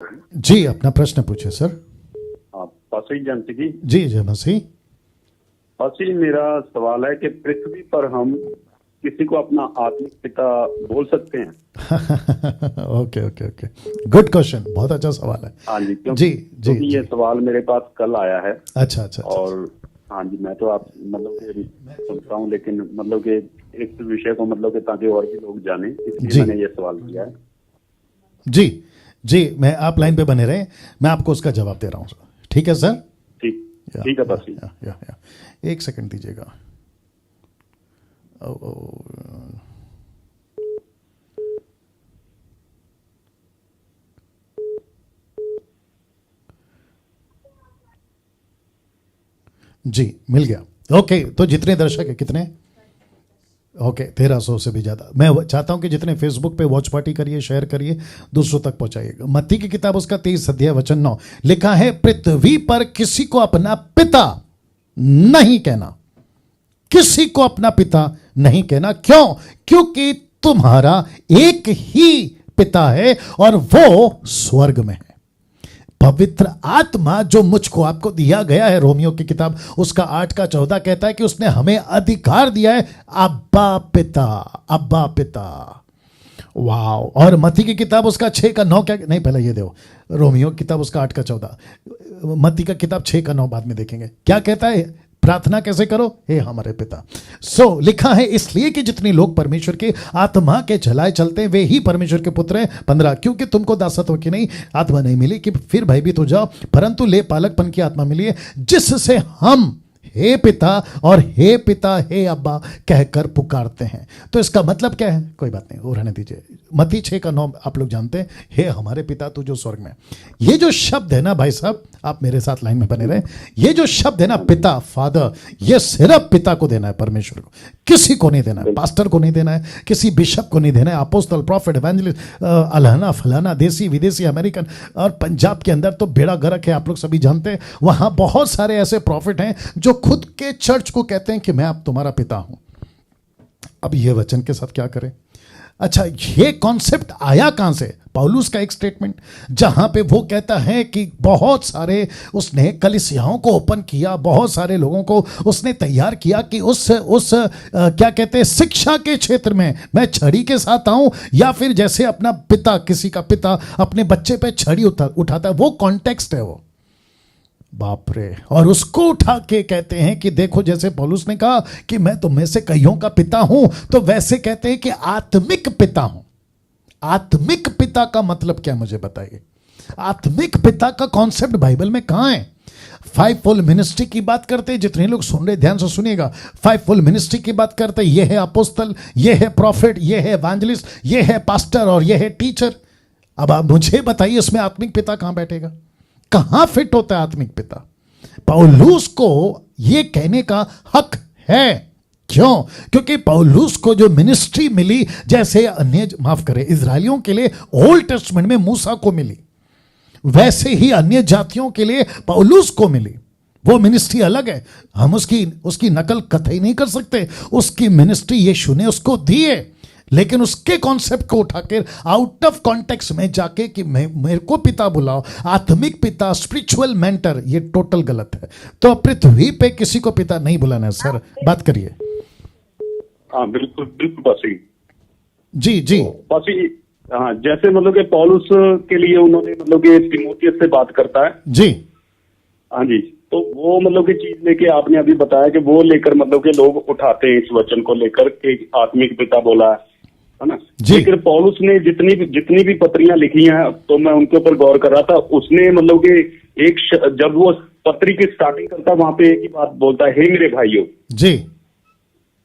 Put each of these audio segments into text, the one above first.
जी, अपना प्रश्न पूछे सर। पासी जानती जी। जी जय मसीह। पासी, मेरा सवाल है कि पृथ्वी पर हम किसी को अपना आत्मिक पिता बोल सकते हैं? Okay okay okay, good question, बहुत अच्छा सवाल है। हाँ जी, जी जी क्योंकि ये सवाल मेरे पास कल आया है। अच्छा अच्छा अच्छा। और हाँ जी, मैं तो आप मतलब कि सुनता हूँ, लेकिन मतलब कि इस विषय को मतलब कि ताकि और भी लोग जाने, जी। इसलिए मैंने ये सवाल किया है। जी जी, मैं आप लाइन पे बने रहे, मैं आपको उसका जवाब दे रहा हूँ सर। ठीक है सर। ठीक ठीक है पासी। या एक सेकंड दीजिएगा। जी मिल गया। ओके, तो जितने दर्शक है कितने? ओके, 1300 से भी ज़्यादा। मैं चाहता हूं कि जितने फेसबुक पे वॉच पार्टी करिए, शेयर करिए, दूसरों तक पहुंचाइएगा। मत्ती की किताब उसका 23 अध्याय वचन 9 लिखा है, पृथ्वी पर किसी को अपना पिता नहीं कहना, किसी को अपना पिता नहीं कहना। क्यों? क्योंकि तुम्हारा एक ही पिता है और वो स्वर्ग में है। पवित्र आत्मा जो मुझको आपको दिया गया है, रोमियो की किताब उसका 8 का 14 कहता है कि उसने हमें अधिकार दिया है, अब्बा पिता, अब्बा पिता। वाओ। और मत्ती की किताब उसका 6 का 9 क्या नहीं, पहले ये दो, रोमियो की किताब उसका 8 का 14, मत्ती का किताब 6 का 9 बाद में देखेंगे क्या कहता है। प्रार्थना कैसे करो? हे हमारे पिता। लिखा है, इसलिए कि जितने लोग परमेश्वर के आत्मा के चलाए चलते हैं वे ही परमेश्वर के पुत्र हैं। 15, क्योंकि तुमको दासत्व की नहीं आत्मा नहीं मिली कि फिर भयभीत हो जाओ, परंतु ले पालकपन की आत्मा मिली है, जिससे हम हे पिता और हे पिता हे अब्बा कहकर पुकारते हैं। तो इसका मतलब क्या है? कोई बात नहीं, वो रहने दीजिए। मत्ती 6 का 9 आप लोग जानते हैं, हे हमारे पिता तू जो स्वर्ग में। ये जो शब्द है ना भाई साहब, आप मेरे साथ लाइन में बने रहे, ये जो शब्द है ना पिता, फादर, ये सिर्फ पिता को देना है, परमेश्वर को, किसी को नहीं देना है, पास्टर को नहीं देना है, किसी बिशप को नहीं देना है, अपोस्टल, प्रॉफिट, एवेंजलिस्ट, अलहना फलाना, देसी विदेशी, अमेरिकन। और पंजाब के अंदर तो बेड़ा गर्क है, आप लोग सभी जानते हैं। वहां बहुत सारे ऐसे प्रॉफिट हैं जो खुद के चर्च को कहते हैं कि मैं अब तुम्हारा पिता हूं। अब ये वचन के साथ क्या करें? अच्छा, ये कॉन्सेप्ट आया कहां से? पौलुस का एक स्टेटमेंट जहां पे वो कहता है कि बहुत सारे उसने कलीसियाओं को ओपन किया, बहुत सारे लोगों को उसने तैयार किया कि उस क्या कहते हैं, शिक्षा के क्षेत्र में मैं छड़ी के साथ आऊं, या फिर जैसे अपना पिता, किसी का पिता अपने बच्चे पे छड़ी उठाता है, वो कॉन्टेक्स्ट है वो। बाप रे। और उसको उठा के कहते हैं कि देखो, जैसे पौलुस ने कहा कि मैं तुम में से कईयों का पिता हूं, तो वैसे कहते हैं कि आत्मिक पिता हूं। आत्मिक पिता का मतलब क्या, मुझे बताइए। आत्मिक पिता का कॉन्सेप्ट बाइबल में कहां है? 5-fold मिनिस्ट्री की बात करते हैं, जितने लोग सुन रहे ध्यान से सुनिएगा। 5-fold मिनिस्ट्री की बात करते हैं, ये है अपोस्तल, ये है प्रॉफिट, ये है एवेंजलिस्ट, ये है पास्टर और ये है टीचर। अब आप मुझे बताइए, इसमें आत्मिक पिता कहां बैठेगा? कहां फिट होता है आत्मिक पिता? पौलुस को यह कहने का हक है। क्यों? क्योंकि पौलुस को जो मिनिस्ट्री मिली, जैसे अन्य, माफ करें, इजरायलियों के लिए ओल्ड टेस्टमेंट में मूसा को मिली, वैसे ही अन्य जातियों के लिए पौलुस को मिली। वो मिनिस्ट्री अलग है, हम उसकी नकल कतई नहीं कर सकते। उसकी मिनिस्ट्री यीशु ने उसको दी है, लेकिन उसके कॉन्सेप्ट को उठाकर आउट ऑफ कॉन्टेक्स्ट में जाके कि मेरे को पिता बुलाओ, आत्मिक पिता, स्पिरिचुअल मेंटर, ये टोटल गलत है। तो पृथ्वी पे किसी को पिता नहीं बुलाना है सर, बात करिए। हाँ बिल्कुल बिल्कुल पासी जी जी पासी। हाँ, जैसे मतलब कि पौलुस के लिए उन्होंने मतलब कि तीमुथियुस से बात करता है जी। हाँ जी, तो वो मतलब की चीज लेके आपने अभी बताया कि वो लेकर मतलब के लोग उठाते हैं इस वचन को लेकर के आत्मिक पिता बोला है ना। लेकिन पौलुस ने जितनी भी पत्रियां लिखी हैं, तो मैं उनके ऊपर गौर कर रहा था, उसने मतलब कि जब वो पत्री की स्टार्टिंग करता, वहां पे एक ही बात बोलता है, हे मेरे भाइयों जी,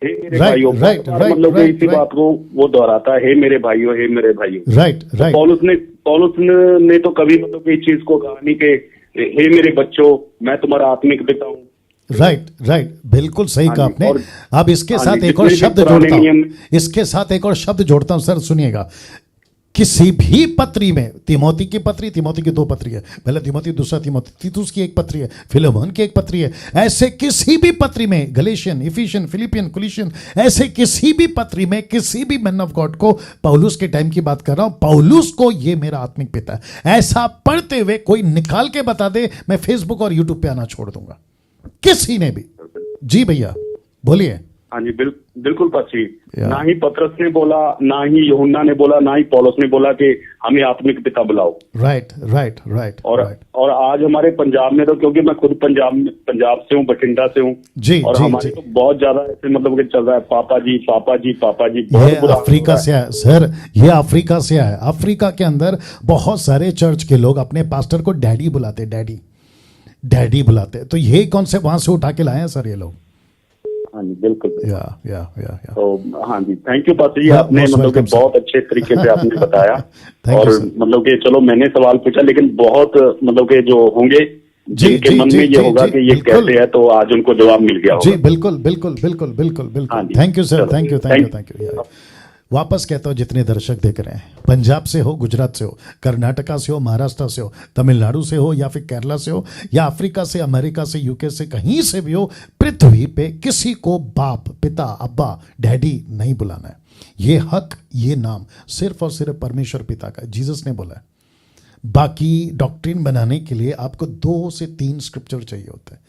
हे मेरे भाइयों। मतलब इसी बात को वो दोहराता है, हे मेरे भाइयों, हे मेरे भाइयों। Right right. पौलुस ने तो कभी मतलब इस चीज को कहा नहीं कि हे मेरे बच्चों, मैं तुम्हारा आत्मिक पिता हूं। राइट राइट, बिल्कुल सही कहा आपने। अब इसके साथ एक और शब्द जोड़ता हूं, इसके साथ एक और शब्द जोड़ता हूं सर, सुनिएगा। किसी भी पत्री में, तिमोथी की पत्री, तिमोथी की 2 पत्री है, पहला तिमोथी, दूसरा तिमोथी, तीतुस की 1 पत्री है, फिलेमोन की 1 पत्री है, ऐसे किसी भी पत्री में, गलेशियन, इफिशियन, फिलिपियन, कुलिशियन, ऐसे किसी भी पत्री में किसी भी मैन ऑफ गॉड को, पौलुस के टाइम की बात कर रहा हूं, पौलुस को ये मेरा आत्मिक पिता है ऐसा पढ़ते हुए कोई निकाल के बता दे, मैं फेसबुक और यूट्यूब पे आना छोड़ दूंगा, किसी ने भी। जी भैया बोलिए। हाँ जी, बिल्कुल पाची। ना ही पतरस ने बोला, ना ही यूहन्ना ने बोला, ना ही पौलुस ने बोला कि हमें आत्मिक पिता बुलाओ। राइट। और आज हमारे पंजाब में तो, क्योंकि मैं खुद पंजाब से हूँ, बठिंडा से हूँ जी, और जी, हमारे जी। तो बहुत ज्यादा ऐसे मतलब कि चल रहा है, पापा जी पापा जी पापा जी। ये बहुत बुरा अफ्रीका से है सर, ये अफ्रीका से है। अफ्रीका के अंदर बहुत सारे चर्च के लोग अपने पास्टर को डैडी बुलाते, डैडी बुलाते। तो ये कौन से वहां से उठा के लाए हैं सर ये लोग? हाँ जी, बिल्कुल। या तो हाँ जी, थैंक यू पासी जी, आपने most मतलब कि welcome, sir. बहुत अच्छे तरीके से आपने बताया। Thank और you, sir. मतलब कि चलो मैंने सवाल पूछा, लेकिन बहुत मतलब कि जो होंगे जी, जिनके जी, मन जी, में ये जी, होगा जी, कि ये बिल्कुल। कैसे है, तो आज उनको जवाब मिल गया जी होगा। बिल्कुल। हाँ जी, थैंक यू सर, चलो, थैंक यू। वापस कहता हूँ, जितने दर्शक देख रहे हैं, पंजाब से हो, गुजरात से हो, कर्नाटका से हो, महाराष्ट्र से हो, तमिलनाडु से हो, या फिर केरला से हो, या अफ्रीका से, अमेरिका से, यूके से, कहीं से भी हो, पृथ्वी पे किसी को बाप, पिता, अब्बा, डैडी नहीं बुलाना है। ये हक, ये नाम सिर्फ और सिर्फ परमेश्वर पिता का, जीसस ने बोला है। बाकी डॉक्ट्रिन बनाने के लिए आपको 2 से 3 स्क्रिप्चर चाहिए होते हैं।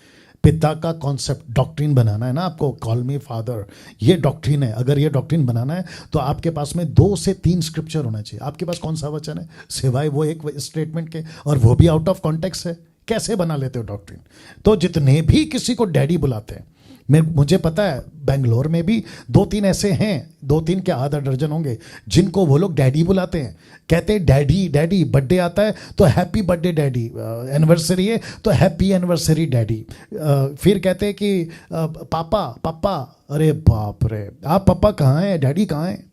पिता का कॉन्सेप्ट डॉक्ट्रिन बनाना है ना आपको, कॉल मी फादर, ये डॉक्ट्रिन है। अगर ये डॉक्ट्रिन बनाना है तो आपके पास में 2 से 3 स्क्रिप्चर होना चाहिए। आपके पास कौन सा वचन है सिवाय वो एक स्टेटमेंट के, और वो भी आउट ऑफ कॉन्टेक्स्ट है? कैसे बना लेते हो डॉक्ट्रिन? तो जितने भी किसी को डैडी बुलाते हैं, मुझे पता है बेंगलोर में भी 2-3 ऐसे हैं, 2-3 के आधा दर्जन होंगे, जिनको वो लोग डैडी बुलाते हैं। कहते हैं डैडी, बर्थडे आता है तो हैप्पी बर्थडे डैडी, एनिवर्सरी है तो हैप्पी एनिवर्सरी डैडी। फिर कहते हैं कि पापा, अरे बाप रे, आप पापा कहाँ हैं, डैडी कहाँ हैं?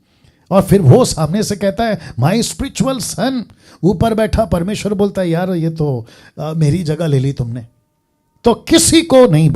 और फिर वो सामने से कहता है माई स्पिरिचुअल सन, ऊपर बैठा परमेश्वर बोलता है यार ये तो मेरी जगह ले ली तुमने। तो किसी को नहीं